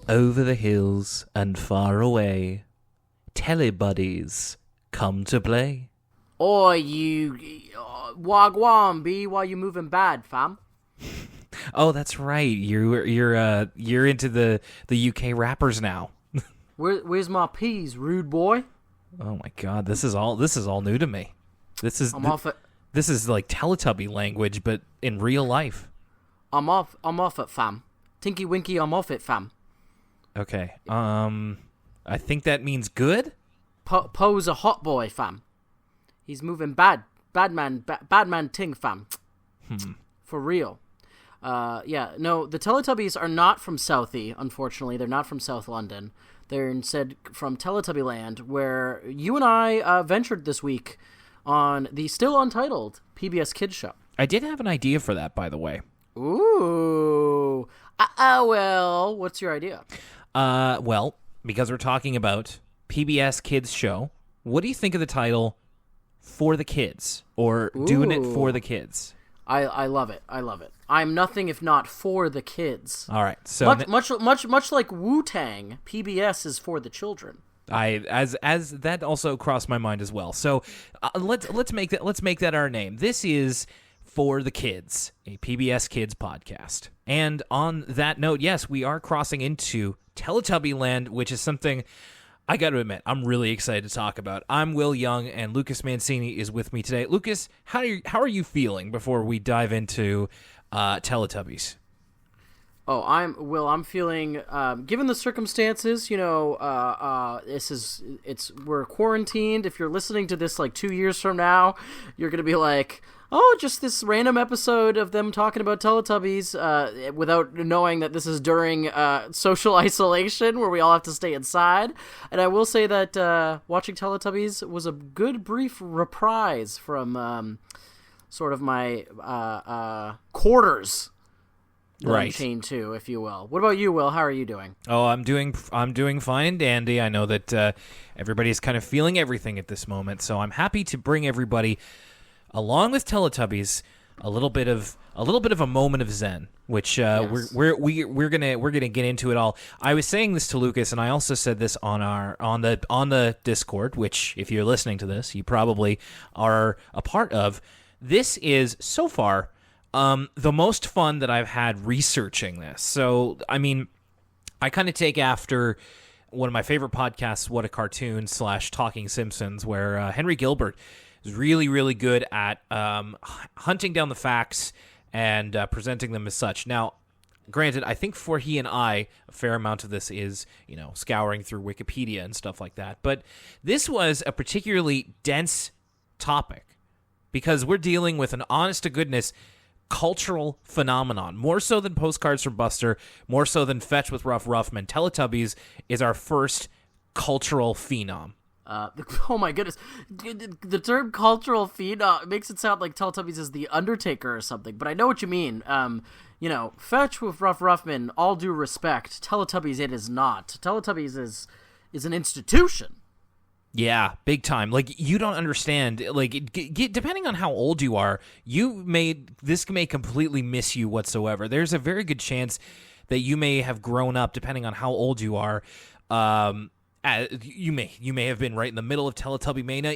Over the hills and far away, Telebuddies come to play. Oi, you wagwan, B, why you moving bad, fam? Oh, that's right. You're into the UK rappers now. Where's my peas, rude boy? Oh my God, this is all new to me. This is This is like Teletubby language, but in real life. I'm off it, fam. Tinky Winky, I'm off it, fam. Okay. I think that means good. Poe's a hot boy, fam. He's moving bad man ting, fam. For real. Yeah, no, the Teletubbies are not from Southie, unfortunately. They're not from South London. They're instead from Teletubbyland, where you and I ventured this week on the still untitled PBS Kids show. I did have an idea for that, by the way. Ooh. Well, what's your idea? Well, because we're talking about PBS Kids show, what do you think of the title For the Kids, or Doing It for the Kids? I love it. I love it. I'm nothing if not for the kids. All right. So much like Wu-Tang, PBS is for the children. As that also crossed my mind as well. So let's make that our name. This is For the Kids, a PBS Kids podcast. And on that note, yes, we are crossing into Teletubbyland, which is something I got to admit I'm really excited to talk about. I'm Will Young, and Lucas Mancini is with me today. Lucas, how are you feeling before we dive into Teletubbies? Oh, I'm feeling, given the circumstances, we're quarantined. If you're listening to this like 2 years from now, you're going to be like, oh, just this random episode of them talking about Teletubbies, without knowing that this is during social isolation where we all have to stay inside. And I will say that watching Teletubbies was a good brief reprise from sort of my quarters. Right. Chain 2, if you will. What about you, Will? How are you doing? Oh, I'm doing fine and dandy. I know that everybody's kind of feeling everything at this moment, so I'm happy to bring everybody along with Teletubbies a little bit of a moment of zen, which yes. we're gonna get into it all. I was saying this to Lucas, and I also said this on the Discord, which if you're listening to this, you probably are a part of. This is so far the most fun that I've had researching this. So, I mean, I kind of take after one of my favorite podcasts, What a Cartoon / Talking Simpsons, where Henry Gilbert is really, really good at hunting down the facts and presenting them as such. Now, granted, I think for he and I, a fair amount of this is, scouring through Wikipedia and stuff like that. But this was a particularly dense topic because we're dealing with an honest-to-goodness cultural phenomenon, more so than Postcards from Buster, more so than Fetch with Rough Ruffman. Teletubbies is our first cultural phenom. Oh my goodness, the term cultural phenom makes it sound like Teletubbies is the Undertaker or something, but I know what you mean. Fetch with Rough Ruffman, all due respect, Teletubbies it is not. Teletubbies is an institution. Yeah, big time. Like, you don't understand. Like, depending on how old you are, this may completely miss you whatsoever. There's a very good chance that you may have grown up, depending on how old you are. You may have been right in the middle of Teletubby-mania.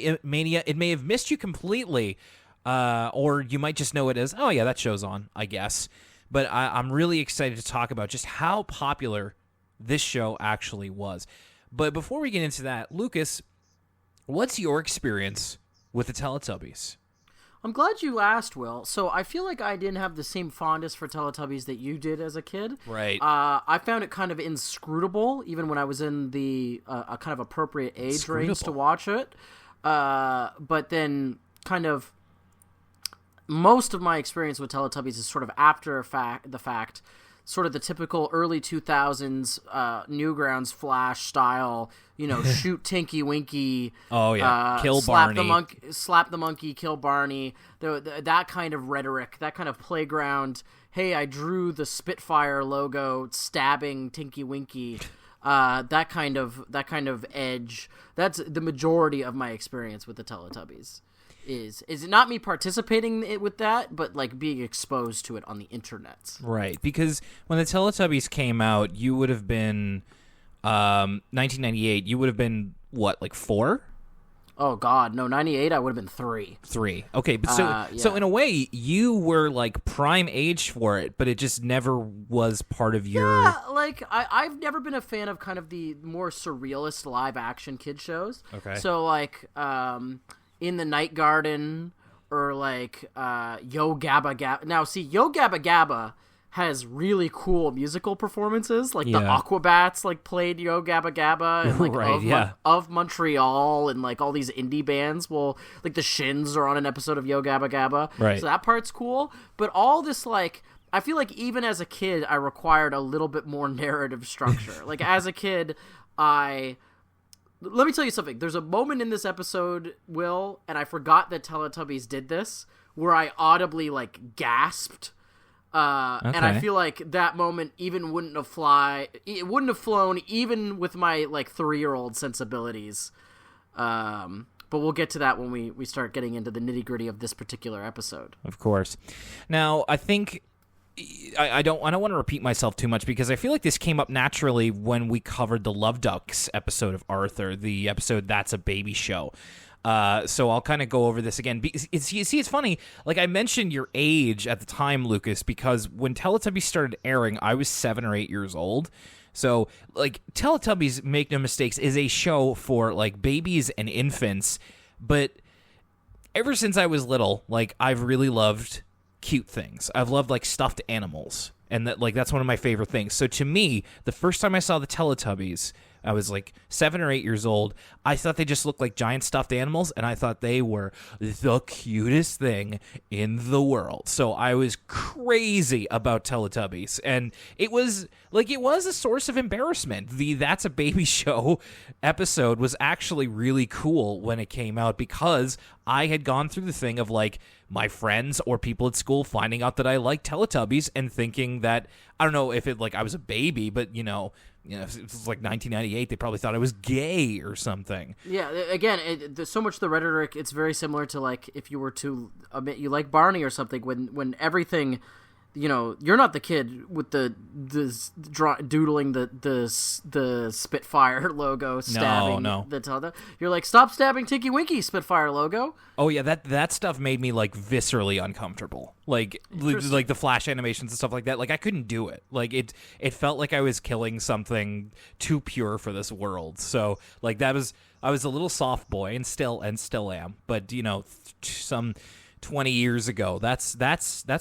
It may have missed you completely, or you might just know it as, oh yeah, that show's on, I guess. But I'm really excited to talk about just how popular this show actually was. But before we get into that, Lucas, what's your experience with the Teletubbies? I'm glad you asked, Will. So I feel like I didn't have the same fondness for Teletubbies that you did as a kid. Right. I found it kind of inscrutable, even when I was in the a kind of appropriate age range to watch it. But then kind of most of my experience with Teletubbies is sort of after the fact, sort of the typical early 2000s Newgrounds Flash style, shoot Tinky Winky. Oh yeah, kill slap Barney. Slap the monkey, kill Barney. That kind of rhetoric, that kind of playground. Hey, I drew the Spitfire logo stabbing Tinky Winky. That kind of edge. That's the majority of my experience with the Teletubbies. is it not me participating with that, but like being exposed to it on the internet. Right, because when the Teletubbies came out, you would have been 1998. You would have been what, like 4? Oh God, no, 98. I would have been 3. 3. Okay, but so in a way, you were like prime age for it, but it just never was part of your. Yeah, like I've never been a fan of kind of the more surrealist live action kid shows. Okay. So like In the Night Garden or like Yo Gabba Gabba. Now see, Yo Gabba Gabba has really cool musical performances, like the Aquabats like played Yo Gabba Gabba and like of Montreal, and like all these indie bands will, like the Shins are on an episode of Yo Gabba Gabba, right? So that part's cool, but all this, like, I feel like even as a kid I required a little bit more narrative structure. Like as a kid, let me tell you something. There's a moment in this episode, Will, and I forgot that Teletubbies did this, where I audibly like gasped. And I feel like that moment even wouldn't have flown even with my like 3-year-old sensibilities. But we'll get to that when we start getting into the nitty-gritty of this particular episode. Of course. Now, I think I don't want to repeat myself too much, because I feel like this came up naturally when we covered the Love Ducks episode of Arthur, the episode That's a Baby Show. So I'll kind of go over this again. It's funny. Like I mentioned your age at the time, Lucas, because when Teletubbies started airing, I was 7 or 8 years old. So like Teletubbies, make no mistakes, is a show for like babies and infants. But ever since I was little, like I've really loved cute things. I've loved like stuffed animals, and that's one of my favorite things. So to me, the first time I saw the Teletubbies, I was like 7 or 8 years old. I thought they just looked like giant stuffed animals, and I thought they were the cutest thing in the world. So I was crazy about Teletubbies, and it was a source of embarrassment. The That's a Baby Show episode was actually really cool when it came out, because I had gone through the thing of like my friends or people at school finding out that I liked Teletubbies and thinking that, I don't know if it like I was a baby, but if it was like 1998, they probably thought I was gay or something. Yeah, again, there's so much the rhetoric. It's very similar to like if you were to admit you like Barney or something. When everything, you're not the kid with doodling the Spitfire logo, stabbing. No. You're like, stop stabbing Tinky Winky, Spitfire logo. Oh yeah, that stuff made me like viscerally uncomfortable. Like the flash animations and stuff like that. Like I couldn't do it. Like it felt like I was killing something too pure for this world. So like I was a little soft boy, and still am. But some 20 years ago, that's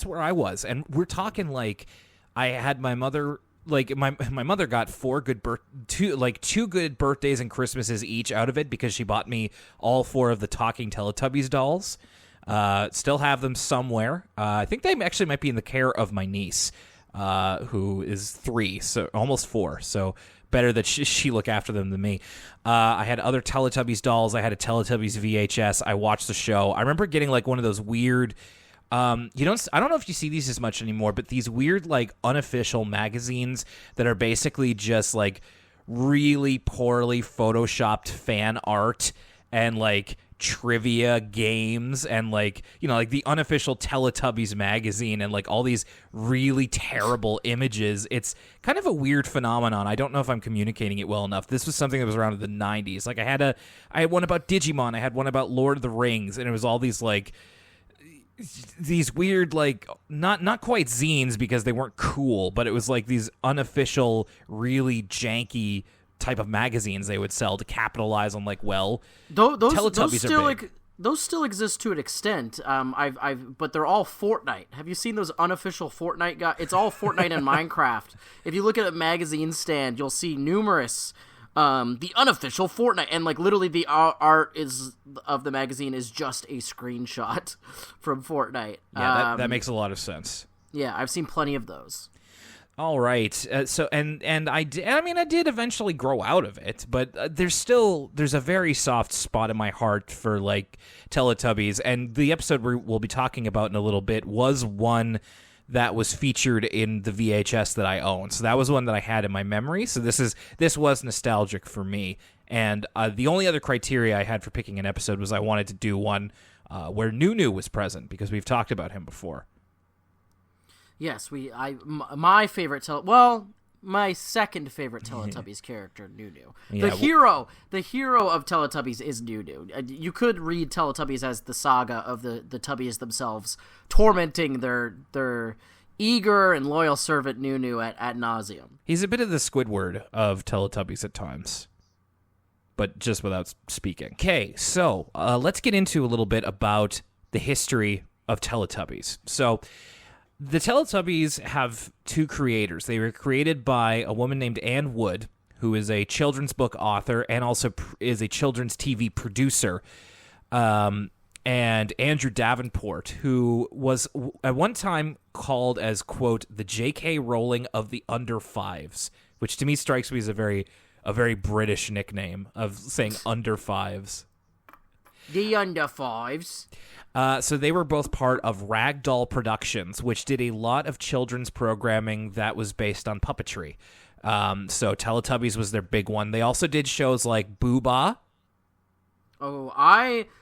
where I was. And we're talking like I had my mother. Like my mother got 2 good birthdays and Christmases each out of it, because she bought me all 4 of the talking Teletubbies dolls. Still have them somewhere. I think they actually might be in the care of my niece, who is 3, so almost 4. So better that she look after them than me. I had other Teletubbies dolls. I had a Teletubbies VHS. I watched the show. I remember getting like one of those weird. I don't know if you see these as much anymore, but these weird like unofficial magazines that are basically just like really poorly photoshopped fan art and like trivia games, and like like the unofficial Teletubbies magazine, and like all these really terrible images. It's kind of a weird phenomenon. I don't know if I'm communicating it well enough. This was something that was around in the 90s. Like I had one about Digimon, I had one about Lord of the Rings, and it was all these like these weird like not quite zines, because they weren't cool, but it was like these unofficial, really janky type of magazines they would sell to capitalize on like, well, Teletubbies are big. Those still exist to an extent. But they're all Fortnite. Have you seen those unofficial Fortnite guys? It's all Fortnite and Minecraft. If you look at a magazine stand, you'll see numerous the unofficial Fortnite, and like literally the art of the magazine is just a screenshot from Fortnite. Yeah, that makes a lot of sense. Yeah, I've seen plenty of those. All right. So I did eventually grow out of it, but there's a very soft spot in my heart for like Teletubbies, and the episode we'll be talking about in a little bit was one that was featured in the VHS that I own. So that was one that I had in my memory. So this was nostalgic for me. And the only other criteria I had for picking an episode was I wanted to do one where Nunu was present, because we've talked about him before. Yes, my second favorite Teletubbies character, Nunu. Yeah, The hero of Teletubbies is Nunu. You could read Teletubbies as the saga of the Tubbies themselves, tormenting their eager and loyal servant Nunu at nauseum. He's a bit of the Squidward of Teletubbies at times, but just without speaking. Okay, so let's get into a little bit about the history of Teletubbies. So the Teletubbies have two creators. They were created by a woman named Anne Wood, who is a children's book author and also is a children's TV producer, and Andrew Davenport, who was at one time called as, quote, the J.K. Rowling of the under fives, which to me strikes me as a very British nickname of saying under fives. The under fives. So they were both part of Ragdoll Productions, which did a lot of children's programming that was based on puppetry. So Teletubbies was their big one. They also did shows like Booba.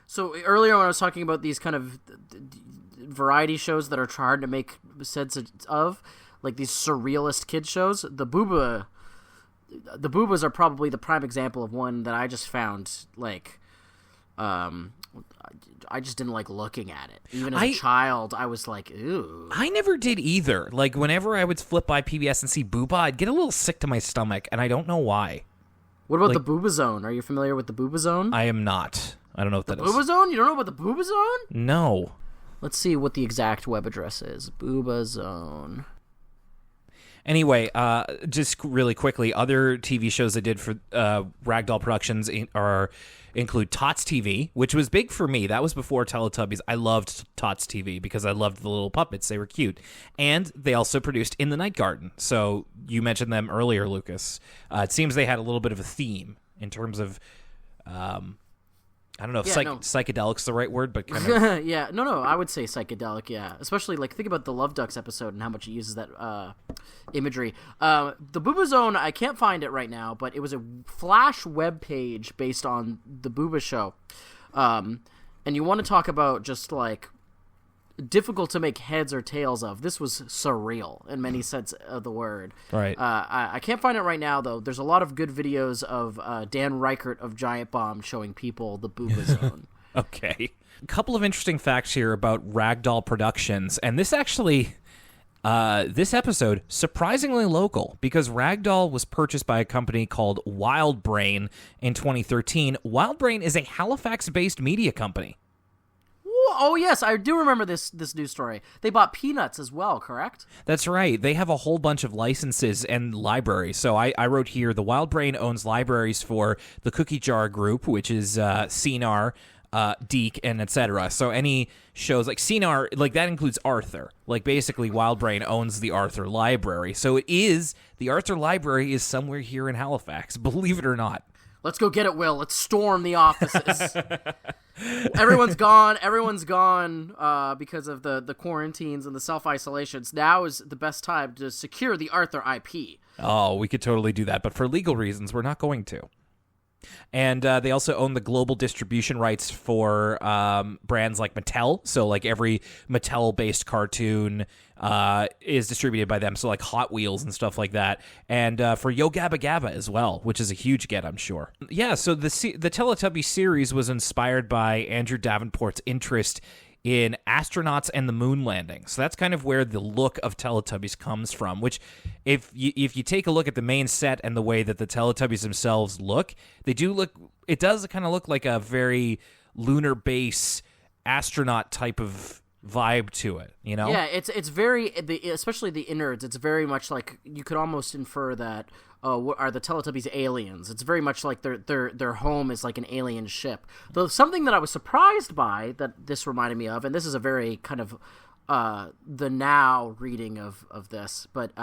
So earlier when I was talking about these kind of variety shows that are hard to make sense of, like these surrealist kid shows, the Boobas are probably the prime example of one that I just found, like, I just didn't like looking at it. Even as a child, I was like, ooh. I never did either. Like, whenever I would flip by PBS and see Booba, I'd get a little sick to my stomach, and I don't know why. What about the Booba Zone? Are you familiar with the Booba Zone? I am not. I don't know what that is. Booba Zone? You don't know about the Booba Zone? No. Let's see what the exact web address is. Booba Zone. Anyway, just really quickly, other TV shows they did for Ragdoll Productions include Tots TV, which was big for me. That was before Teletubbies. I loved Tots TV because I loved the little puppets. They were cute. And they also produced In the Night Garden. So you mentioned them earlier, Lucas. It seems they had a little bit of a theme in terms of, I don't know if psychedelic's the right word, but kind of... Yeah, no, I would say psychedelic, yeah. Especially, like, think about the Love Ducks episode and how much it uses that imagery. The Booba Zone, I can't find it right now, but it was a Flash web page based on the Booba show. And you want to talk about just, like, difficult to make heads or tails of. This was surreal in many sense of the word. Right. I can't find it right now, though. There's a lot of good videos of Dan Reichert of Giant Bomb showing people the Booba Zone. Okay. A couple of interesting facts here about Ragdoll Productions, and this actually... this episode, surprisingly local, because Ragdoll was purchased by a company called Wild Brain in 2013. Wild Brain is a Halifax-based media company. Oh, yes, I do remember this news story. They bought Peanuts as well, correct? That's right. They have a whole bunch of licenses and libraries. So I wrote here, the Wild Brain owns libraries for the Cookie Jar Group, which is CNR, Deke, and etc. So any shows like CNR, like that includes Arthur. Like basically Wild Brain owns the Arthur Library. So the Arthur Library is somewhere here in Halifax, believe it or not. Let's go get it, Will. Let's storm the offices. Everyone's gone because of the quarantines and the self-isolations. Now is the best time to secure the Arthur IP. Oh, we could totally do that, but for legal reasons, we're not going to. And they also own the global distribution rights for brands like Mattel. So like every Mattel-based cartoon is distributed by them. So like Hot Wheels and stuff like that. And for Yo Gabba Gabba as well, which is a huge get, I'm sure. Yeah, so the Teletubby series was inspired by Andrew Davenport's interest in astronauts and the moon landing. So that's kind of where the look of Teletubbies comes from, which if you take a look at the main set and the way that the Teletubbies themselves look, it does kind of look like a very lunar base astronaut type of vibe to it, you know? Yeah, it's very, especially the innards, it's very much like, you could almost infer that, are the Teletubbies aliens? It's very much like their home is like an alien ship. Though something that I was surprised by that this reminded me of, and this is a very kind of the now reading of this, but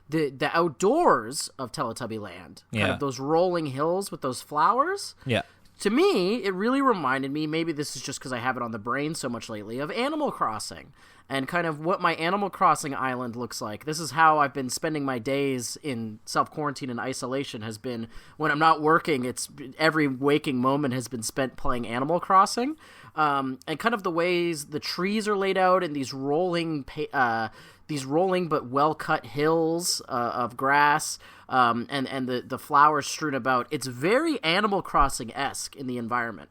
the outdoors of Teletubby Land, kind of those rolling hills with those flowers. Yeah. to me, it really reminded me, maybe this is just because I have it on the brain so much lately, of Animal Crossing and kind of what my Animal Crossing island looks like. This is how I've been spending my days in self-quarantine and isolation, has been when I'm not working, it's every waking moment has been spent playing Animal Crossing. And kind of the ways the trees are laid out in these rolling but well-cut hills of grass, and the flowers strewn about. It's very Animal Crossing-esque in the environment.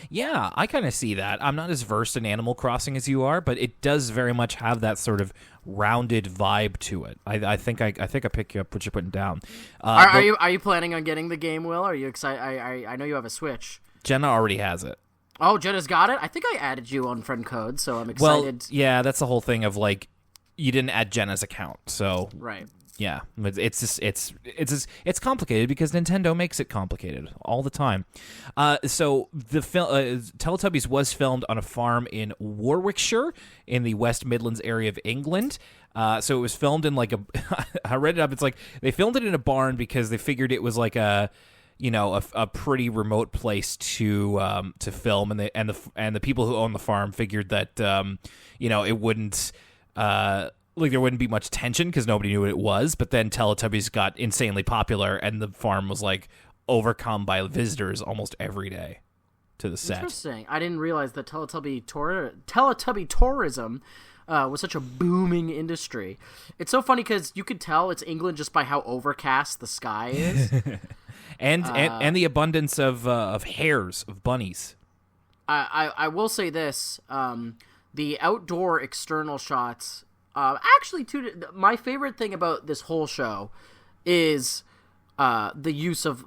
Yeah, I kind of see that. I'm not as versed in Animal Crossing as you are, but it does very much have that sort of rounded vibe to it. I think I pick you up what you're putting down. Are you planning on getting the game, Will? Are you excited? I know you have a Switch. Jenna already has it. Oh, Jenna's got it? I think I added you on friend code, so I'm excited. Well, yeah, that's the whole thing of, like, you didn't add Jenna's account, so... Right. Yeah, it's complicated because Nintendo makes it complicated all the time. So the Teletubbies was filmed on a farm in Warwickshire in the West Midlands area of England. So it was filmed in like I read it up. It's like they filmed it in a barn because they figured it was like a pretty remote place to film, and the people who own the farm figured that it wouldn't. Like there wouldn't be much tension because nobody knew what it was, but then Teletubbies got insanely popular, and the farm was like overcome by visitors almost every day to the set. Interesting. I didn't realize that Teletubby tourism was such a booming industry. It's so funny because you could tell it's England just by how overcast the sky is, and the abundance of hares, of bunnies. I will say this: the outdoor external shots. Actually, my favorite thing about this whole show is the use of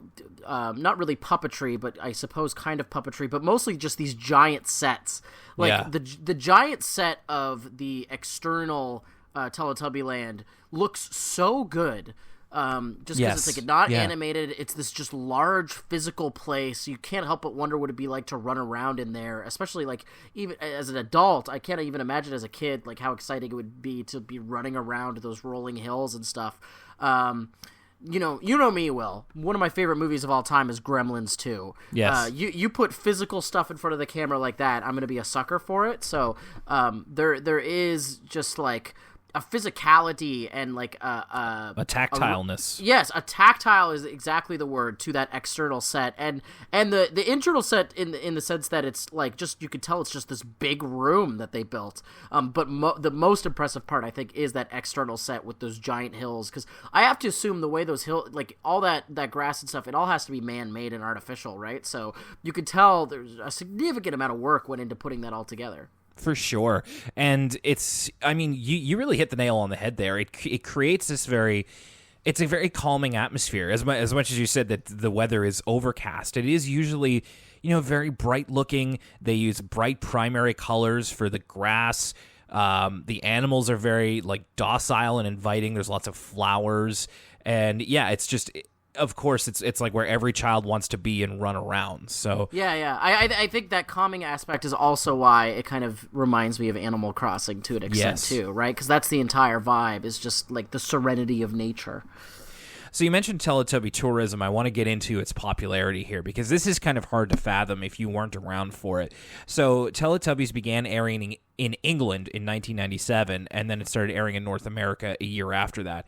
not really puppetry, but I suppose kind of puppetry, but mostly just these giant sets. Like the giant set of the external Teletubby land looks so good. Just because it's like not animated, it's this just large physical place. You can't help but wonder what it'd be like to run around in there, especially like even as an adult. I can't even imagine as a kid like how exciting it would be to be running around those rolling hills and stuff. You know me, Will. One of my favorite movies of all time is Gremlins 2. Yes. You put physical stuff in front of the camera like that, I'm gonna be a sucker for it. So there is just like a physicality and like a tactileness. Yes, a tactile is exactly the word to that external set, and the internal set in the sense that it's like just you could tell it's just this big room that they built. But the most impressive part I think is that external set with those giant hills, because I have to assume the way those hills, like all that grass and stuff, it all has to be man-made and artificial, right? So you could tell there's a significant amount of work went into putting that all together. For sure. And you really hit the nail on the head there. It creates it's a very calming atmosphere. As much as you said that the weather is overcast, it is usually, very bright looking. They use bright primary colors for the grass. The animals are very like docile and inviting. There's lots of flowers. And yeah, it's just... Of course, it's like where every child wants to be and run around. So yeah. I think that calming aspect is also why it kind of reminds me of Animal Crossing to an extent too, right? Because that's the entire vibe, is just like the serenity of nature. So you mentioned Teletubby tourism. I want to get into its popularity here because this is kind of hard to fathom if you weren't around for it. So Teletubbies began airing in England in 1997, and then it started airing in North America a year after that.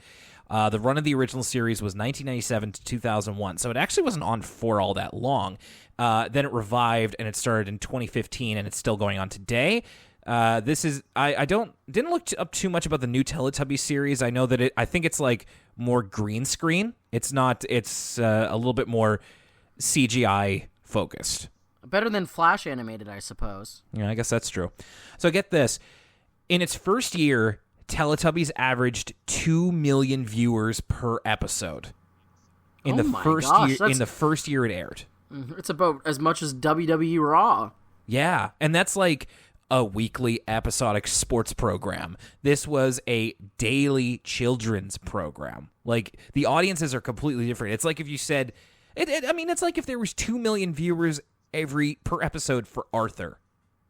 The run of the original series was 1997 to 2001, so it actually wasn't on for all that long. Then it revived, and it started in 2015, and it's still going on today. I didn't look up too much about the new Teletubby series. I know that I think it's like more green screen. It's not. It's a little bit more CGI focused. Better than Flash animated, I suppose. Yeah, I guess that's true. So get this: in its first year, Teletubbies averaged 2 million viewers per episode. In the first year it aired. It's about as much as WWE Raw. Yeah, and that's like a weekly episodic sports program. This was a daily children's program. Like, the audiences are completely different. It's like if you said... it's like if there was 2 million viewers per episode for Arthur.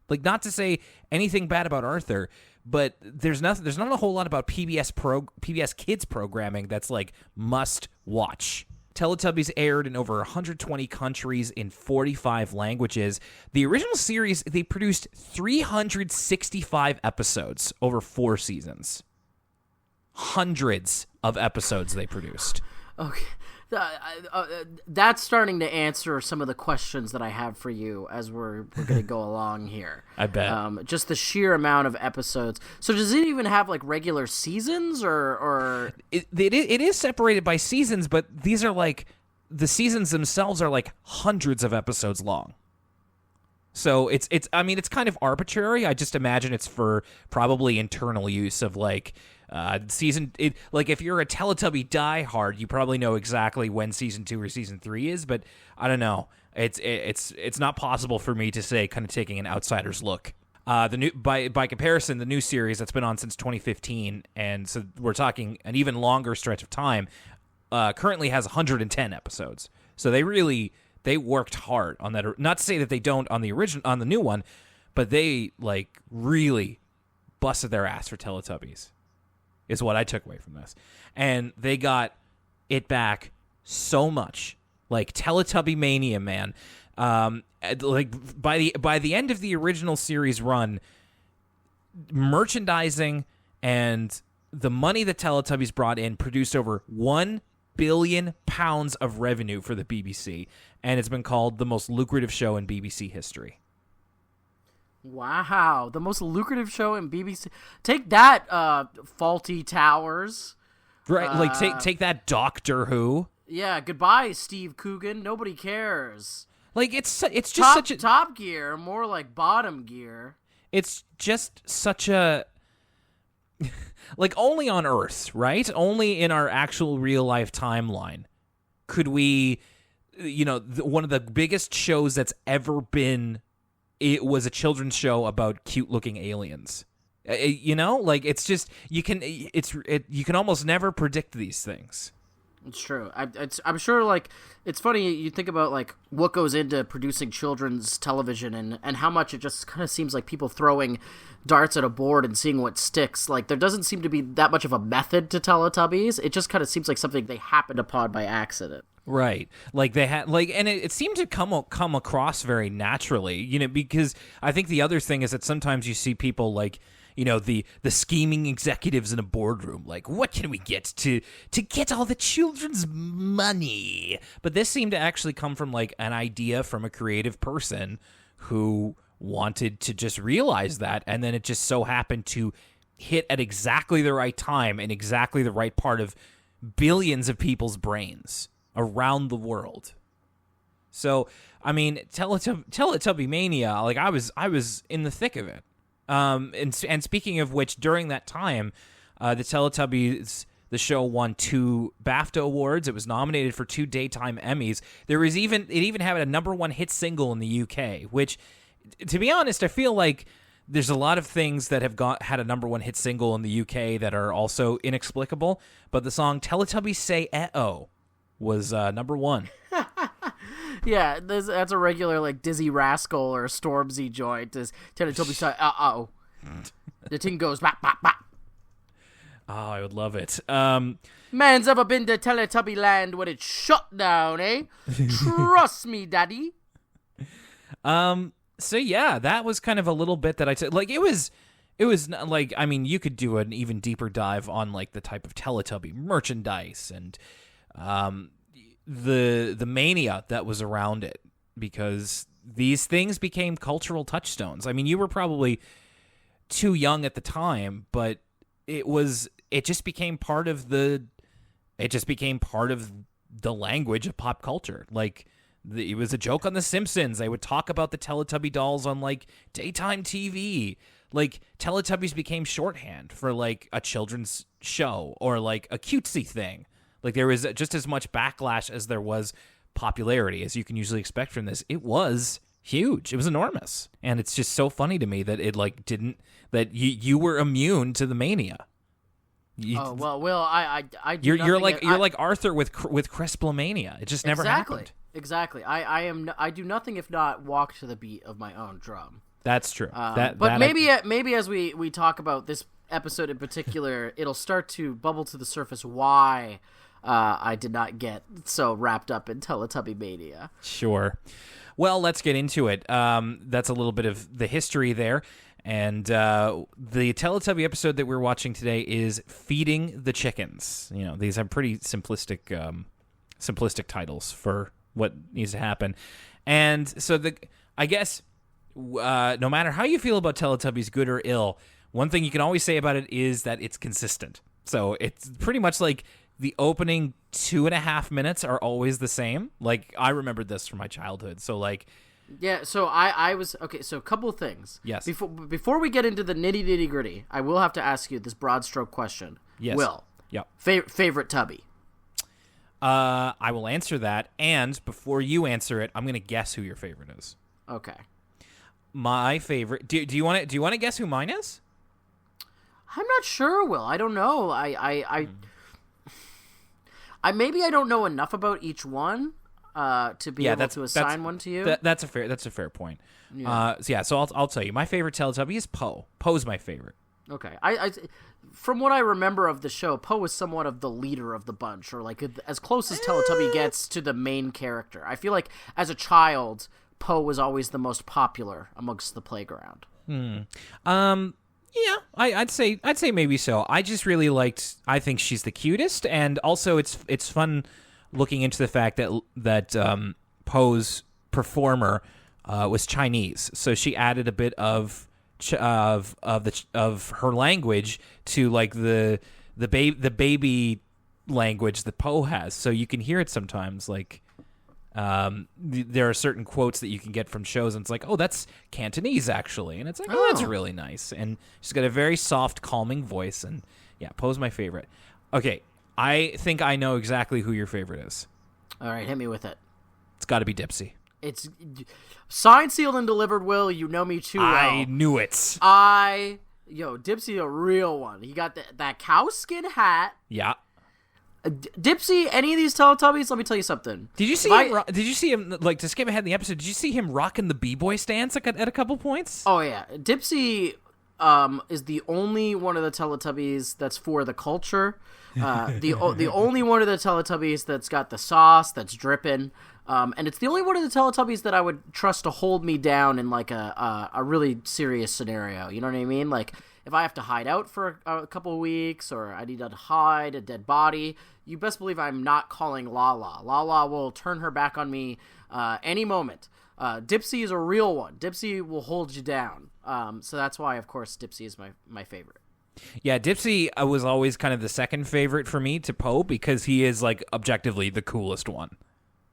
Like, not to say anything bad about Arthur... But there's not a whole lot about PBS Kids programming that's like must watch. Teletubbies aired in over 120 countries in 45 languages. The original series, they produced 365 episodes over 4 seasons. Hundreds of episodes they produced. Okay. That's starting to answer some of the questions that I have for you as we're going to go along here. I bet. Just the sheer amount of episodes. So does it even have like regular seasons or... It is separated by seasons, but these are like, the seasons themselves are like hundreds of episodes long. So it's kind of arbitrary. I just imagine it's for probably internal use of like, like if you're a Teletubby diehard, you probably know exactly when season 2 or season 3 is, but I don't know. It's not possible for me to say, kind of taking an outsider's look. The new by comparison, the new series that's been on since 2015, and so we're talking an even longer stretch of time, currently has 110 episodes. So they worked hard on that. Not to say that they don't on the new one, but they like really busted their ass for Teletubbies. Is what I took away from this. And they got it back so much. Like Teletubby-mania, man. Like by the end of the original series run, merchandising and the money that Teletubbies brought in produced over 1 billion pounds of revenue for the BBC, and it's been called the most lucrative show in BBC history. Wow, the most lucrative show in BBC. Take that, Faulty Towers. Right, like take that, Doctor Who. Yeah, goodbye, Steve Coogan. Nobody cares. Like it's just such a Top Gear, more like Bottom Gear. It's just such a like only on Earth, right? Only in our actual real life timeline could we, one of the biggest shows that's ever been. It was a children's show about cute-looking aliens. Like it's just you can almost never predict these things. It's true. I'm sure. Like it's funny you think about like what goes into producing children's television and how much it just kind of seems like people throwing darts at a board and seeing what sticks. Like there doesn't seem to be that much of a method to Teletubbies. It just kind of seems like something they happened upon by accident. Right. Like they had and it seemed to come across very naturally, because I think the other thing is that sometimes you see people like, the scheming executives in a boardroom, like, what can we get to get all the children's money? But this seemed to actually come from like an idea from a creative person who wanted to just realize that, and then it just so happened to hit at exactly the right time and exactly the right part of billions of people's brains around the world. So, I mean, Teletubby-mania, like I was in the thick of it. And speaking of which, during that time, the Teletubbies, the show won 2 BAFTA awards. It was nominated for 2 daytime Emmys. It even had a #1 hit single in the UK, which, to be honest, I feel like there's a lot of things that have had a #1 hit single in the UK that are also inexplicable. But the song "Teletubbies Say Eh-Oh" was #1. Yeah, that's a regular like Dizzy Rascal or Stormzy joint. Is Teletubbies say uh-oh. The thing goes bop bop bop. Oh, I would love it. Man's ever been to Teletubby land when it's shut down, eh? Trust me, daddy. So yeah, that was kind of a little bit that I took. Like it was not, like, I mean, you could do an even deeper dive on like the type of Teletubby merchandise and the mania that was around it, because these things became cultural touchstones. I mean, you were probably too young at the time, but it just became part of the language of pop culture. Like it was a joke on The Simpsons. They would talk about the Teletubby dolls on like daytime TV. Like Teletubbies became shorthand for like a children's show or like a cutesy thing. Like there was just as much backlash as there was popularity, as you can usually expect from this. It was huge. It was enormous. And it's just so funny to me that it like didn't, that you were immune to the mania. Will, I do you're like Arthur with Crisplamania. It just never happened. Exactly. I do nothing if not walk to the beat of my own drum. That's true. Maybe as we talk about this episode in particular, it'll start to bubble to the surface why I did not get so wrapped up in Teletubby-mania. Sure. Well, let's get into it. That's a little bit of the history there. And the Teletubby episode that we're watching today is Feeding the Chickens. You know, these are pretty simplistic titles for what needs to happen. And so I guess no matter how you feel about Teletubbies, good or ill, one thing you can always say about it is that it's consistent. So it's pretty much like the opening 2.5 minutes are always the same. Like, I remembered this from my childhood. So, like... Yeah, so I was... Okay, so a couple of things. Yes. Before we get into the nitty-gritty, I will have to ask you this broad stroke question. Yes. Will. Yep. Favorite Tubby? I will answer that, and before you answer it, I'm going to guess who your favorite is. Okay. My favorite... Do you want to guess who mine is? I'm not sure, Will. I don't know. Maybe I don't know enough about each one to be able to assign one to you. That's a fair point. Yeah. So I'll tell you. My favorite Teletubby is Poe. Poe's my favorite. Okay. I from what I remember of the show, Poe is somewhat of the leader of the bunch, or like as close as Teletubby gets to the main character. I feel like as a child, Poe was always the most popular amongst the playground. Yeah, I'd say maybe so. I just really liked. I think she's the cutest, and also it's fun looking into the fact that Poe's performer was Chinese, so she added a bit of her language to like the baby language that Poe has, so you can hear it sometimes. Like there are certain quotes that you can get from shows, and it's like, oh, that's Cantonese actually, and it's like, oh, that's really nice. And she's got a very soft, calming voice, and yeah, Poe's my favorite. Okay, I think I know exactly who your favorite is. All right, hit me with it. It's got to be Dipsy. It's signed, sealed, and delivered. Will, you know me too well. I knew it. Dipsy a real one. He got that cow skin hat. Yeah. Dipsy, any of these Teletubbies, let me tell you something. Did you see him, like, to skip ahead in the episode, did you see him rocking the B-boy stance at a couple points? Oh, yeah. Dipsy is the only one of the Teletubbies that's for the culture. The only one of the Teletubbies that's got the sauce, that's dripping. And it's the only one of the Teletubbies that I would trust to hold me down in, like, a really serious scenario. You know what I mean? Like, if I have to hide out for a couple of weeks, or I need to hide a dead body, you best believe I'm not calling Lala. Lala will turn her back on me any moment. Dipsy is a real one. Dipsy will hold you down. So that's why, of course, Dipsy is my favorite. Yeah, Dipsy was always kind of the second favorite for me to Poe, because he is, like, objectively the coolest one.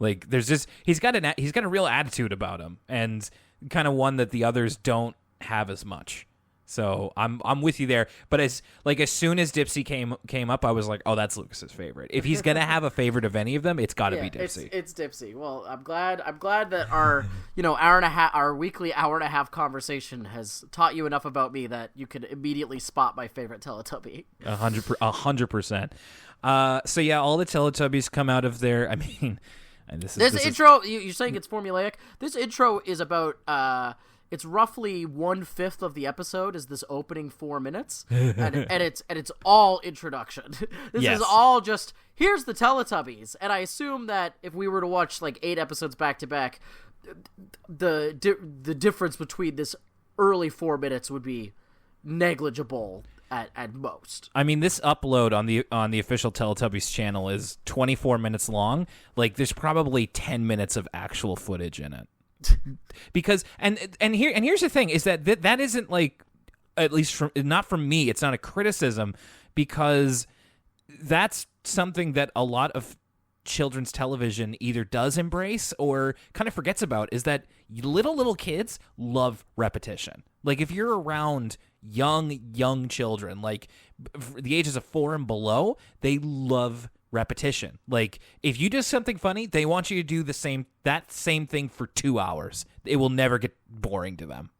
Like, there's just he's got a real attitude about him, and kind of one that the others don't have as much. So I'm with you there. But as soon as Dipsy came up, I was like, oh, that's Lucas's favorite. If he's gonna have a favorite of any of them, it's got to be Dipsy. It's Dipsy. Well, I'm glad that our our weekly hour and a half conversation has taught you enough about me that you could immediately spot my favorite Teletubby. 100%. So yeah, all the Teletubbies come out of there. I mean, and this intro. You're saying it's formulaic. This intro is about. It's roughly 1/5 of the episode is this opening 4 minutes, and it's all introduction. This is all just, here's the Teletubbies, and I assume that if we were to watch like 8 episodes back to back, the difference between this early 4 minutes would be negligible at most. I mean, this upload on the official Teletubbies channel is 24 minutes long. Like, there's probably 10 minutes of actual footage in it. Because here's the thing is that isn't, like, at least not from me, it's not a criticism, because that's something that a lot of children's television either does embrace or kind of forgets about, is that little kids love repetition. Like, if you're around young children, like the ages of 4 and below, they love repetition. Like, if you do something funny, they want you to do that same thing for 2 hours. It will never get boring to them.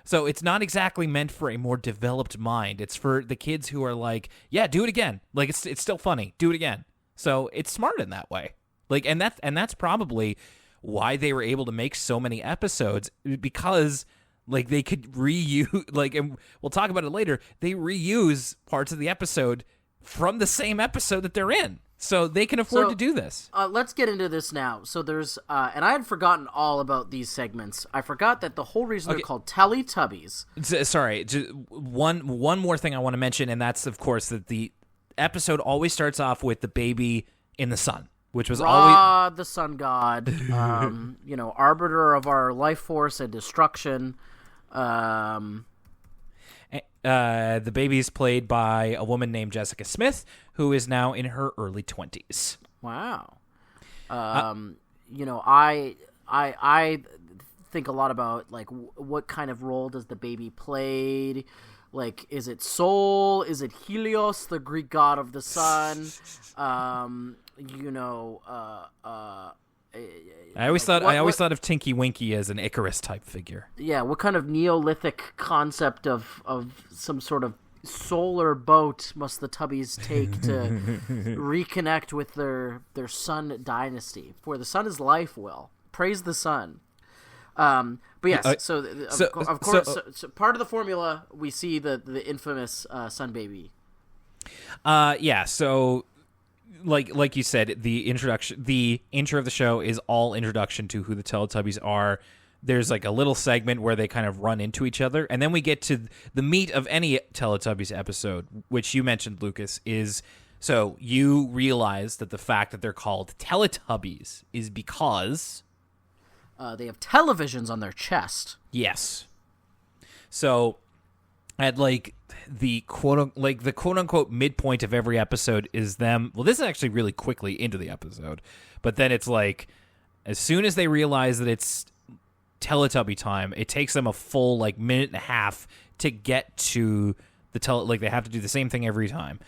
So it's not exactly meant for a more developed mind. It's for the kids who are like, yeah, do it again. Like, it's still funny. Do it again. So it's smart in that way. Like, and that's probably why they were able to make so many episodes, because, like, they could reuse, like, and we'll talk about it later, they reuse parts of the episode from the same episode that they're in. So they can afford to do this. Let's get into this now. So there's, and I had forgotten all about these segments. I forgot that the whole reason they're called Teletubbies. Sorry, one more thing I want to mention, and that's, of course, that the episode always starts off with the baby in the sun, which was always... the sun god, arbiter of our life force and destruction. The baby is played by a woman named Jessica Smith, who is now in her early 20s. Wow. I think a lot about like what kind of role does the baby play? Like, is it Sol? Is it Helios, the Greek god of the sun? I always thought of Tinky Winky as an Icarus type figure. Yeah, what kind of Neolithic concept of some sort of solar boat must the Tubbies take to reconnect with their sun dynasty? For the sun is life, Will. Praise the sun. But yes, of course, part of the formula, we see the infamous sun baby. So like you said, the intro of the show is all introduction to who the Teletubbies are. There's like a little segment where they kind of run into each other, and then we get to the meat of any Teletubbies episode, which you mentioned, Lucas, is so you realize that the fact that they're called Teletubbies is because they have televisions on their chest. Yes. So at the quote unquote midpoint of every episode is them. Well, this is actually really quickly into the episode, but then it's like as soon as they realize that it's Teletubby time, it takes them a full minute and a half to get to the they have to do the same thing every time.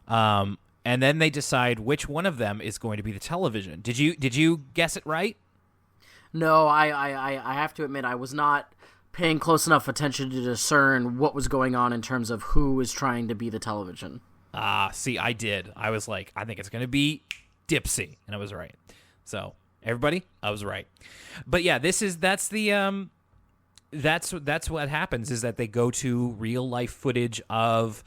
And then they decide which one of them is going to be the television. Did you guess it right? No, I have to admit I was not paying close enough attention to discern what was going on in terms of who was trying to be the television. See, I did. I was like, I think it's going to be Dipsy, and I was right. So, everybody, I was right. But yeah, that's what happens is that they go to real life footage of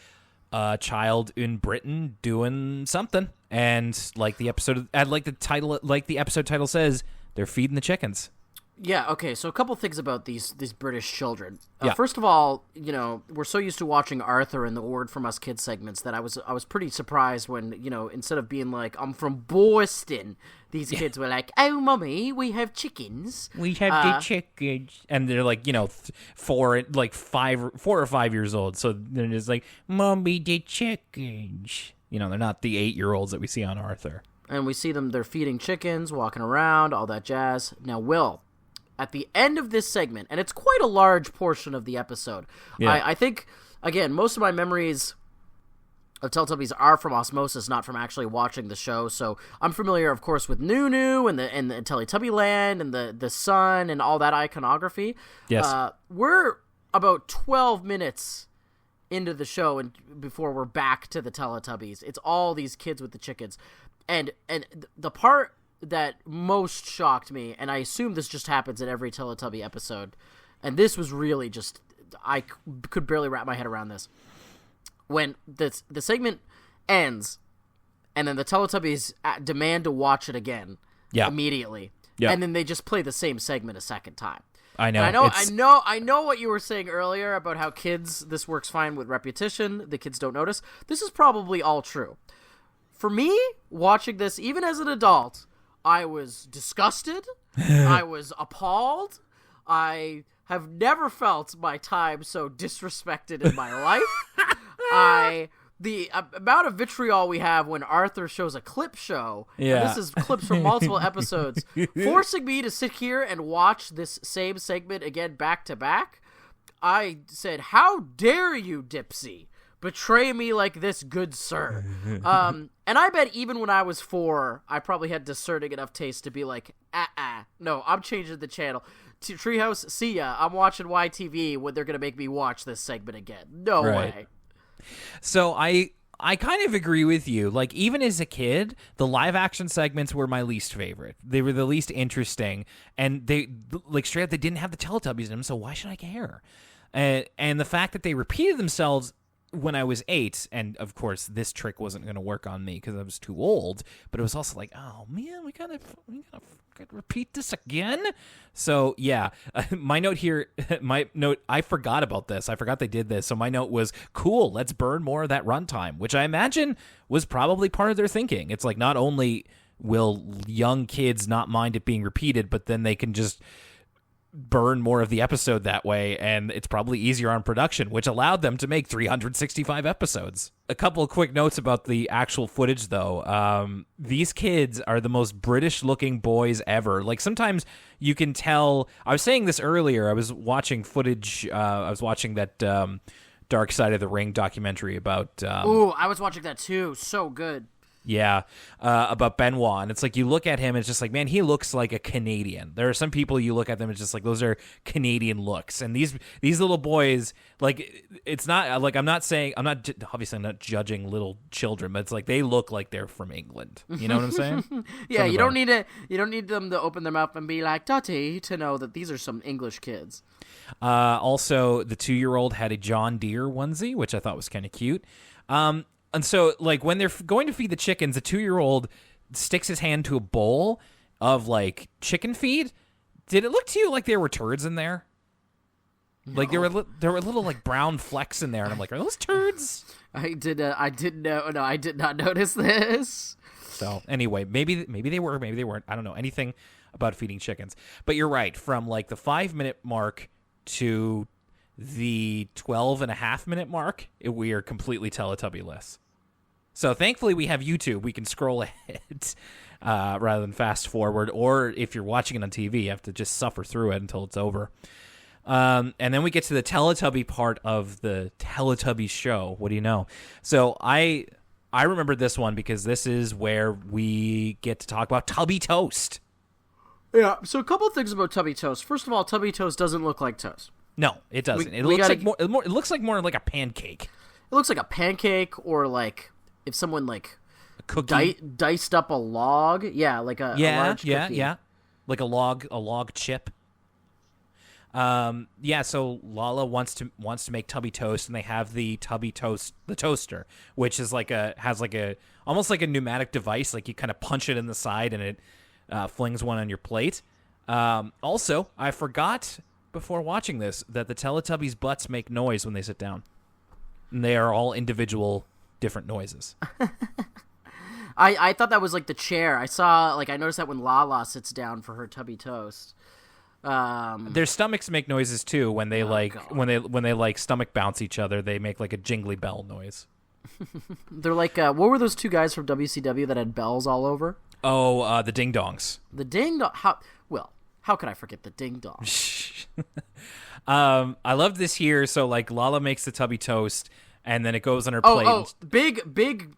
a child in Britain doing something, and like the episode the episode title says, they're feeding the chickens. Yeah, okay, so a couple things about these British children. Yeah. First of all, we're so used to watching Arthur in the Word From Us Kids segments that I was pretty surprised when, instead of being like, I'm from Boston, these kids were like, oh, Mummy, we have chickens. We have the chickens. And they're like, 4 or 5 years old, so they're just like, Mommy, the chickens. They're not the 8-year-olds that we see on Arthur. And we see them, they're feeding chickens, walking around, all that jazz. Now, Will, at the end of this segment, and it's quite a large portion of the episode, yeah. I think, again, most of my memories of Teletubbies are from osmosis, not from actually watching the show. So I'm familiar, of course, with Nunu and the Teletubbyland and the sun and all that iconography. Yes. We're about 12 minutes into the show and before we're back to the Teletubbies. It's all these kids with the chickens. And the part that most shocked me, and I assume this just happens in every Teletubby episode, and this was really just, I could barely wrap my head around this. When the segment ends, and then the Teletubbies demand to watch it again immediately, and then they just play the same segment a second time. I know. I know what you were saying earlier about how this works fine with repetition. The kids don't notice. This is probably all true. For me, watching this, even as an adult, I was disgusted. I was appalled. I have never felt my time so disrespected in my life. The amount of vitriol we have when Arthur shows a clip show, and this is clips from multiple episodes, forcing me to sit here and watch this same segment again back to back. I said, how dare you, Dipsy, betray me like this, good sir. And I bet even when I was 4, I probably had discerning enough taste to be like, no, I'm changing the channel. Treehouse, see ya. I'm watching YTV when they're going to make me watch this segment again. No way. So I kind of agree with you. Like, even as a kid, the live action segments were my least favorite. They were the least interesting, and they, like, straight up, they didn't have the Teletubbies in them, so why should I care? And the fact that they repeated themselves when I was 8, and of course this trick wasn't going to work on me because I was too old, but it was also like, oh man, we gotta repeat this again. So yeah, my note here, I forgot about this. I forgot they did this. So my note was, cool, let's burn more of that runtime, which I imagine was probably part of their thinking. It's like, not only will young kids not mind it being repeated, but then they can just burn more of the episode that way, and it's probably easier on production, which allowed them to make 365 episodes. A couple of quick notes about the actual footage, though. These kids are the most British-looking boys ever. Like, sometimes you can tell... I was saying this earlier. I was watching footage. I was watching that Dark Side of the Ring documentary about... Ooh, I was watching that, too. So good. Yeah, about Benoit, and it's like, you look at him, and it's just like, man, he looks like a Canadian. There are some people you look at them, it's just like, those are Canadian looks, and these little boys, like, it's not like, I'm not judging little children, but it's like, they look like they're from England. You know what I'm saying? Yeah, you don't need them to open their mouth and be like, Dottie, to know that these are some English kids. Also, the 2-year-old had a John Deere onesie, which I thought was kind of cute. And so, like, when they're going to feed the chickens, the 2-year-old sticks his hand to a bowl of, like, chicken feed. Did it look to you like there were turds in there? No. Like, there were little, like, brown flecks in there, and I'm like, are those turds? I did not notice this. So, anyway, maybe they were, maybe they weren't. I don't know anything about feeding chickens. But you're right. From, like, the 5-minute mark to the 12.5-minute mark, we are completely Teletubby-less. So thankfully we have YouTube. We can scroll ahead rather than fast forward. Or if you're watching it on TV, you have to just suffer through it until it's over. And then we get to the Teletubby part of the Teletubbies show. What do you know? So I remember this one because this is where we get to talk about Tubby Toast. Yeah, so a couple of things about Tubby Toast. First of all, Tubby Toast doesn't look like toast. No, it doesn't. It looks like more like a pancake. It looks like a pancake, or like if someone like a cookie diced up a log. Yeah, like a large cookie. Yeah, like a log chip. So Lala wants to make Tubby Toast, and they have the Tubby Toast, the toaster, which is has almost like a pneumatic device. Like, you kind of punch it in the side, and it flings one on your plate. Also, I forgot before watching this that the Teletubbies' butts make noise when they sit down, and they are all individual different noises. I thought that was like the chair. I noticed that when Lala sits down for her Tubby Toast. Their stomachs make noises too when they when they like stomach bounce each other. They make like a jingly bell noise. They're like, what were those two guys from WCW that had bells all over? Oh, the Ding Dongs. The Ding Dong. How could I forget the Ding Dongs? I love this here. So, like, Lala makes the Tubby Toast, and then it goes on her plate. Oh, big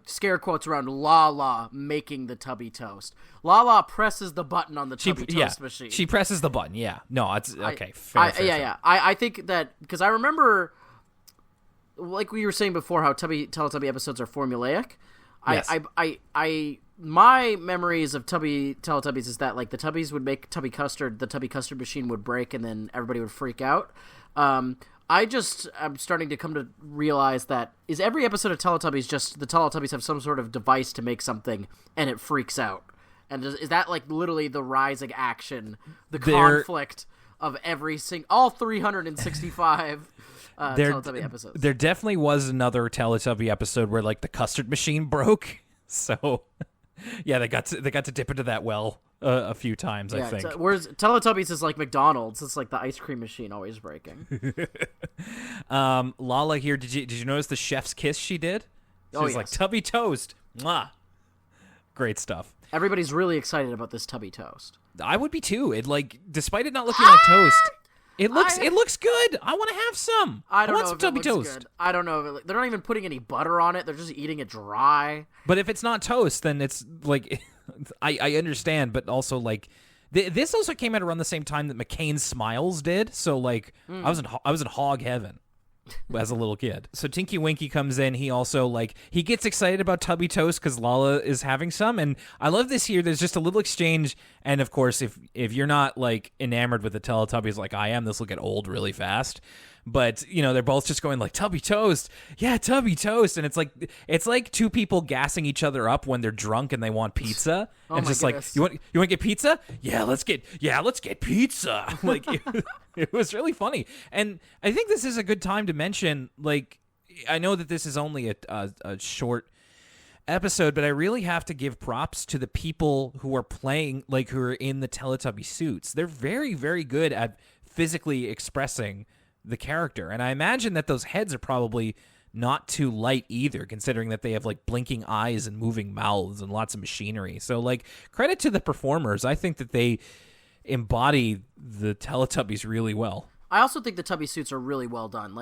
scare quotes around Lala making the Tubby Toast. Lala presses the button on the Tubby Toast machine. She presses the button, yeah. No, it's okay. Fair. I think that, because I remember, like we were saying before, how Teletubby episodes are formulaic. Yes. My memories of Teletubbies is that, like, the Tubbies would make Tubby custard, the Tubby custard machine would break, and then everybody would freak out. I'm starting to come to realize that is every episode of Teletubbies just the Teletubbies have some sort of device to make something, and it freaks out. And is that, like, literally the rising action, the conflict of all 365 Teletubby episodes? There definitely was another Teletubby episode where, like, the custard machine broke. So, yeah, they got to dip into that well a few times, I think. Whereas Teletubbies is like McDonald's. It's like the ice cream machine always breaking. Lala here, did you notice the chef's kiss she did? She was like, Tubby Toast. Mwah. Great stuff. Everybody's really excited about this Tubby Toast. I would be too. It, like, despite it not looking like toast, it looks good. I want to have some. I want some Tubby Toast. Good. I don't know. They're not even putting any butter on it. They're just eating it dry. But if it's not toast, then it's like, I understand. But also, like, this also came out around the same time that McCain's Smiles did. So, like, I was in hog heaven as a little kid. So Tinky Winky comes in. He also, like, he gets excited about Tubby Toast because Lala is having some. And I love this here. There's just a little exchange. And, of course, if you're not, like, enamored with the Teletubbies like I am, this will get old really fast. but they're both just going like Tubby Toast, yeah, Tubby Toast, and it's like two people gassing each other up when they're drunk and they want pizza, and just goodness. like you want to get pizza, let's get pizza. Like it was really funny, and I think this is a good time to mention, like, I know that this is only a short episode, but I really have to give props to the people who are playing, like, who are in the Teletubby suits. They're very, very good at physically expressing the character, and I imagine that those heads are probably not too light either, considering that they have like blinking eyes and moving mouths and lots of machinery. So, like, credit to the performers. I think that they embody the Teletubbies really well. I also think the Tubby suits are really well done.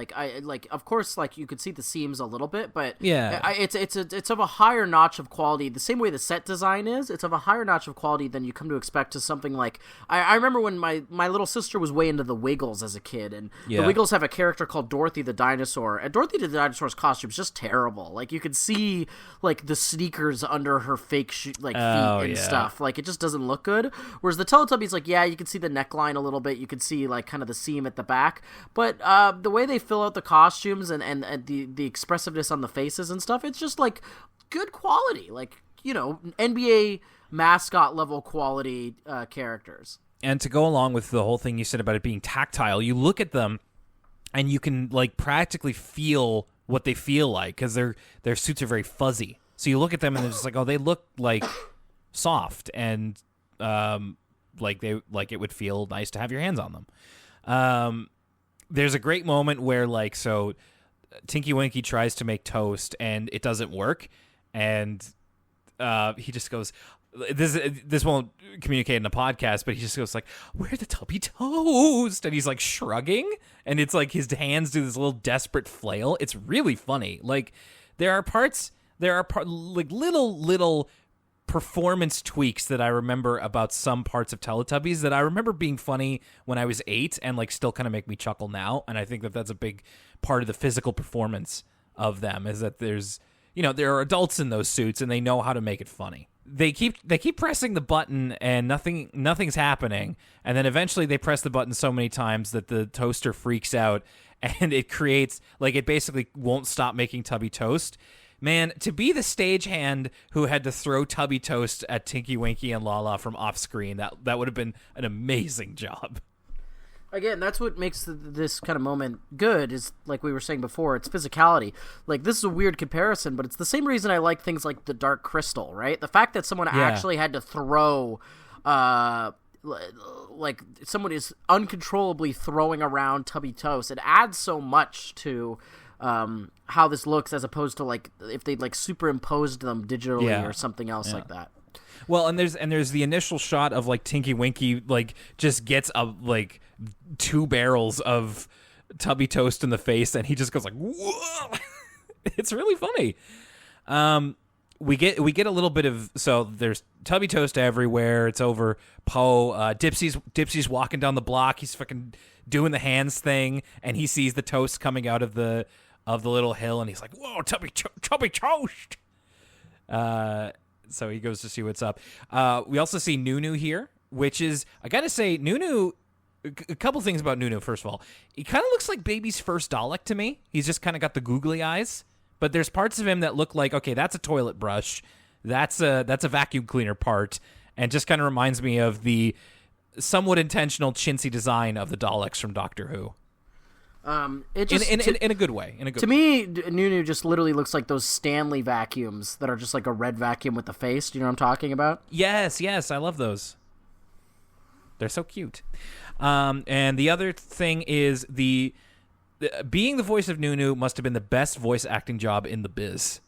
Of course, like, you could see the seams a little bit, but it's of a higher notch of quality. The same way the set design is, it's of a higher notch of quality than you come to expect to something like. I remember when my little sister was way into the Wiggles as a kid, and the Wiggles have a character called Dorothy the dinosaur, and Dorothy the dinosaur's costume is just terrible. Like, you could see like the sneakers under her fake feet and stuff. Like, it just doesn't look good. Whereas the Teletubbies, like, you can see the neckline a little bit, you could see like kind of the seam at the back, but the way they fill out the costumes and the expressiveness on the faces and stuff, it's just like good quality, like, NBA mascot level quality characters. And to go along with the whole thing you said about it being tactile, you look at them and you can like practically feel what they feel like, because their suits are very fuzzy. So you look at them and it's just like, oh, they look like soft, and like it would feel nice to have your hands on them. There's a great moment where, like, so Tinky Winky tries to make toast and it doesn't work, and he just goes, this won't communicate in the podcast, but he just goes like, "Where's the Tubby Toast?" And he's like shrugging, and it's like his hands do this little desperate flail. It's really funny. Like, there are like little performance tweaks that I remember about some parts of Teletubbies that I remember being funny when I was 8 and like still kind of make me chuckle now. And I think that that's a big part of the physical performance of them, is that there are adults in those suits and they know how to make it funny. They keep pressing the button and nothing's happening, and then eventually they press the button so many times that the toaster freaks out, and it creates, like, it basically won't stop making Tubby Toast. Man, to be the stagehand who had to throw Tubby Toast at Tinky Winky and Lala from off screen, that would have been an amazing job. Again, that's what makes this kind of moment good, is, like we were saying before, it's physicality. Like, this is a weird comparison, but it's the same reason I like things like the Dark Crystal, right? The fact that someone actually had to throw, like, someone is uncontrollably throwing around Tubby Toast, it adds so much to how this looks, as opposed to, like, if they like superimposed them digitally or something else like that. Well, and there's the initial shot of like Tinky Winky like just gets like 2 barrels of Tubby Toast in the face, and he just goes like, whoa! It's really funny. We get a little bit of, so there's Tubby Toast everywhere. It's over Poe. Dipsy's walking down the block. He's fucking doing the hands thing, and he sees the toast coming out of the little hill, and he's like, "Whoa, Tubby Toast!" So he goes to see what's up. We also see Nunu here, which is, I gotta say, Nunu. A couple things about Nunu. First of all, he kind of looks like baby's first Dalek to me. He's just kind of got the googly eyes, but there's parts of him that look like, okay, that's a toilet brush, that's a vacuum cleaner part, and just kind of reminds me of the somewhat intentional chintzy design of the Daleks from Doctor Who. It just in a good way. To me, Nunu just literally looks like those Stanley vacuums that are just like a red vacuum with a face. Do you know what I'm talking about? Yes, I love those. They're so cute. And the other thing is being the voice of Nunu must have been the best voice acting job in the biz,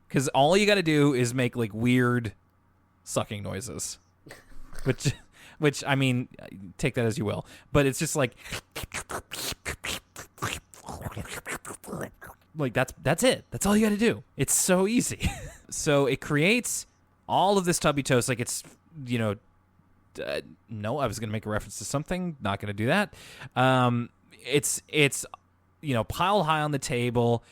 because all you got to do is make like weird sucking noises, which I mean, take that as you will, but it's just like that's it. That's all you got to do. It's so easy. So it creates all of this Tubby Toast. Like, it's, no, I was going to make a reference to something. Not going to do that. It's piled high on the table,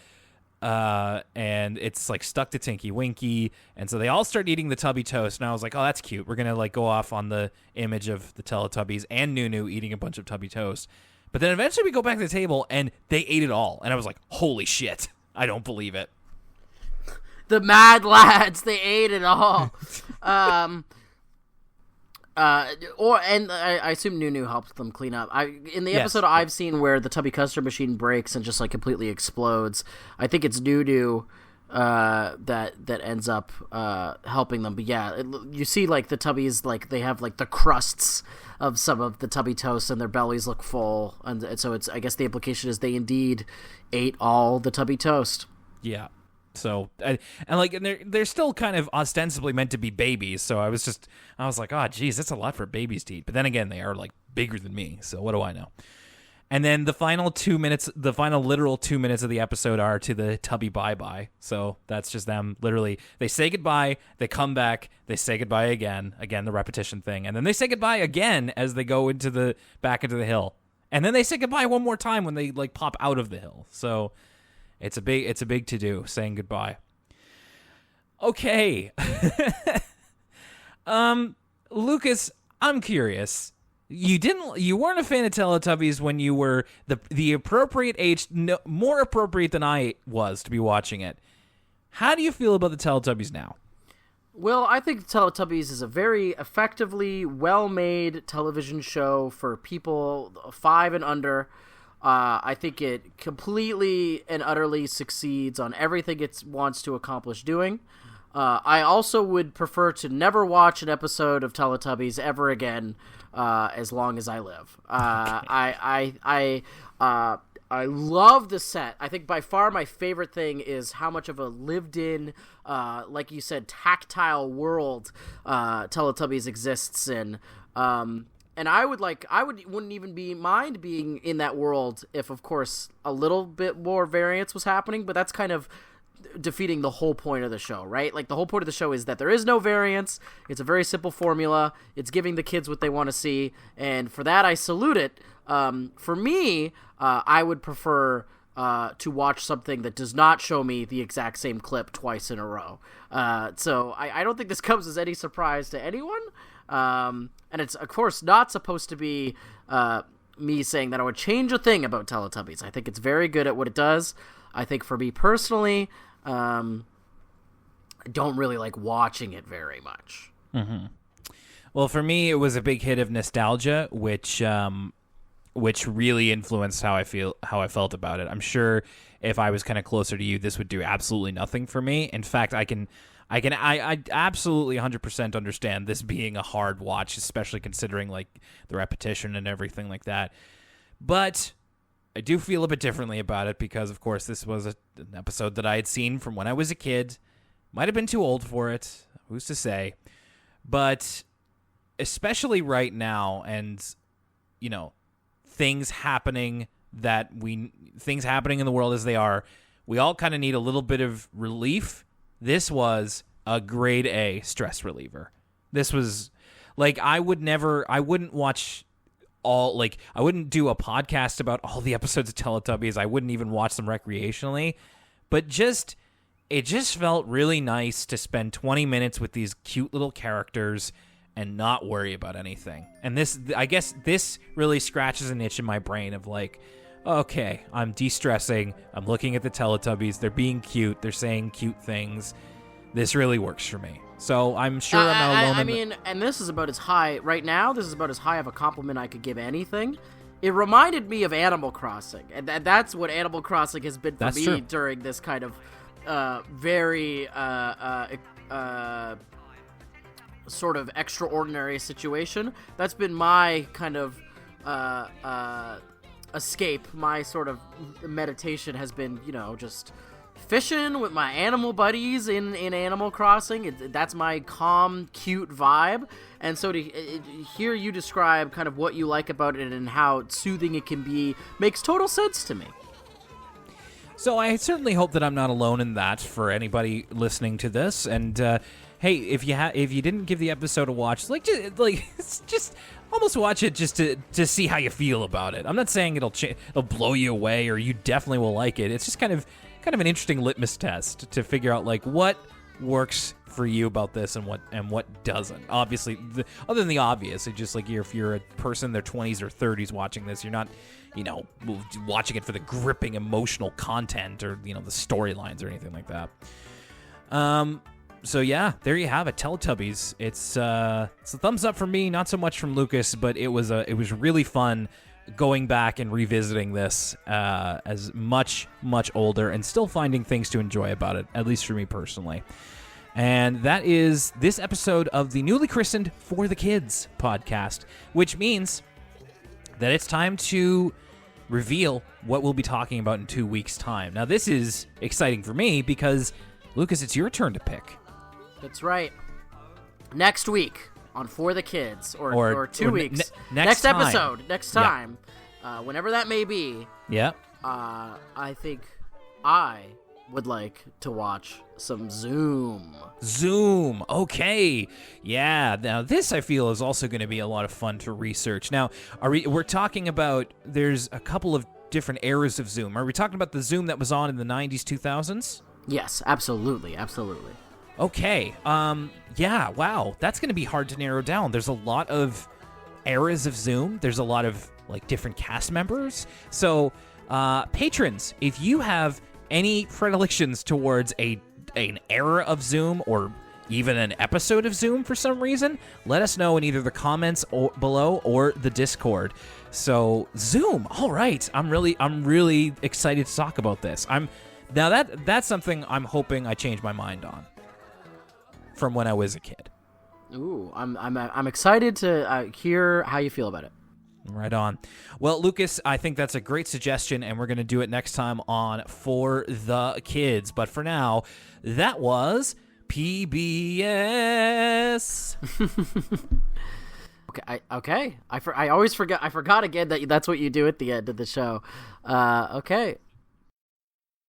and it's like stuck to Tinky Winky, and so they all start eating the Tubby Toast. And I was like, oh, that's cute. We're gonna like go off on the image of the Teletubbies and Nunu eating a bunch of Tubby Toast. But then eventually we go back to the table, and they ate it all. And I was like, holy shit. I don't believe it. The mad lads, they ate it all. I assume Nunu helped them clean up. In the episode I've seen where the Tubby custard machine breaks and just like completely explodes, I think it's Nunu that ends up helping them. But yeah, you see like the Tubbies, like they have like the crusts of some of the Tubby Toast and their bellies look full, and so it's, I guess the implication is they indeed ate all the Tubby Toast. Yeah. So and they're still kind of ostensibly meant to be babies. So I was like, oh geez, that's a lot for babies to eat. But then again, they are like bigger than me. So what do I know? And then the final literal 2 minutes of the episode are to the Tubby bye-bye. So that's just them literally. They say goodbye, they come back, they say goodbye again, the repetition thing. And then they say goodbye again as they go back into the hill. And then they say goodbye one more time when they like pop out of the hill. So it's a big to-do saying goodbye. Okay. Lucas, I'm curious. You weren't a fan of Teletubbies when you were the appropriate age, more appropriate than I was to be watching it. How do you feel about the Teletubbies now? Well, I think Teletubbies is a very effectively well-made television show for people 5 and under. I think it completely and utterly succeeds on everything it wants to accomplish doing. I also would prefer to never watch an episode of Teletubbies ever again, as long as I live. I love the set. I think by far my favorite thing is how much of a lived-in, like you said, tactile world Teletubbies exists in. And wouldn't even mind being in that world if, of course, a little bit more variance was happening, but that's kind of defeating the whole point of the show, right? Like, the whole point of the show is that there is no variance. It's a very simple formula. It's giving the kids what they want to see, and for that, I salute it. For me, I would prefer to watch something that does not show me the exact same clip twice in a row. So I don't think this comes as any surprise to anyone. And it's, of course, not supposed to be me saying that I would change a thing about Teletubbies. I think it's very good at what it does. I think for me personally, I don't really like watching it very much. Mm-hmm. Well, for me, it was a big hit of nostalgia, which really influenced how I felt about it. I'm sure if I was kind of closer to you, this would do absolutely nothing for me. In fact, I absolutely 100% understand this being a hard watch, especially considering like the repetition and everything like that. But I do feel a bit differently about it because, of course, this was an episode that I had seen from when I was a kid. Might have been too old for it. Who's to say? But especially right now, and you know, things happening in the world as they are, we all kind of need a little bit of relief. This was a grade A stress reliever. This was like, I wouldn't watch I wouldn't do a podcast about all the episodes of Teletubbies. I wouldn't even watch them recreationally, but it just felt really nice to spend 20 minutes with these cute little characters and not worry about anything. And I guess this really scratches an itch in my brain of like, okay, I'm de-stressing. I'm looking at the Teletubbies. They're being cute. They're saying cute things. This really works for me. So I'm sure I'm not alone. I mean, and this is about as high, right now, this is about as high of a compliment I could give anything. It reminded me of Animal Crossing. And that's what Animal Crossing has been for me true. During this kind of very sort of extraordinary situation. That's been my kind of escape. My sort of meditation has been, just fishing with my animal buddies in Animal Crossing. That's my calm, cute vibe. And so to hear you describe kind of what you like about it and how soothing it can be makes total sense to me. So I certainly hope that I'm not alone in that for anybody listening to this. And hey, if you didn't give the episode a watch, just almost watch it just to see how you feel about it. I'm not saying it'll blow you away or you definitely will like it. It's just kind of an interesting litmus test to figure out like what works for you about this and what doesn't. Obviously, other than the obvious, it's just like if you're a person in their 20s or 30s watching this, you're not, watching it for the gripping emotional content or the storylines or anything like that. So yeah, there you have it, Teletubbies. It's a thumbs up from me, not so much from Lucas, but it was really fun going back and revisiting this as much older and still finding things to enjoy about it, at least for me personally. And that is this episode of the newly christened For the Kids podcast, which means that it's time to reveal what we'll be talking about in 2 weeks' time. Now, this is exciting for me because, Lucas, it's your turn to pick. That's right. Next week on For the Kids, or 2 weeks. Next time. episode, next time, whenever that may be. Yeah. I think I would like to watch some Zoom. Zoom. Okay. Yeah. Now this I feel is also going to be a lot of fun to research. Now, we're talking about there's a couple of different eras of Zoom. Are we talking about the Zoom that was on in the 90s, 2000s? Yes, absolutely. Okay. Yeah, wow. That's going to be hard to narrow down. There's a lot of eras of Zoom. There's a lot of different cast members. So, patrons, if you have any predilections towards an era of Zoom or even an episode of Zoom for some reason, let us know in either the comments below or the Discord. So Zoom, all right. I'm really excited to talk about this. That's something I'm hoping I change my mind on from when I was a kid. Ooh, I'm excited to hear how you feel about it. Right on. Well, Lucas, I think that's a great suggestion, and we're going to do it next time on For the Kids. But for now, that was PBS. Okay. I always forget. I forgot again that that's what you do at the end of the show. Okay.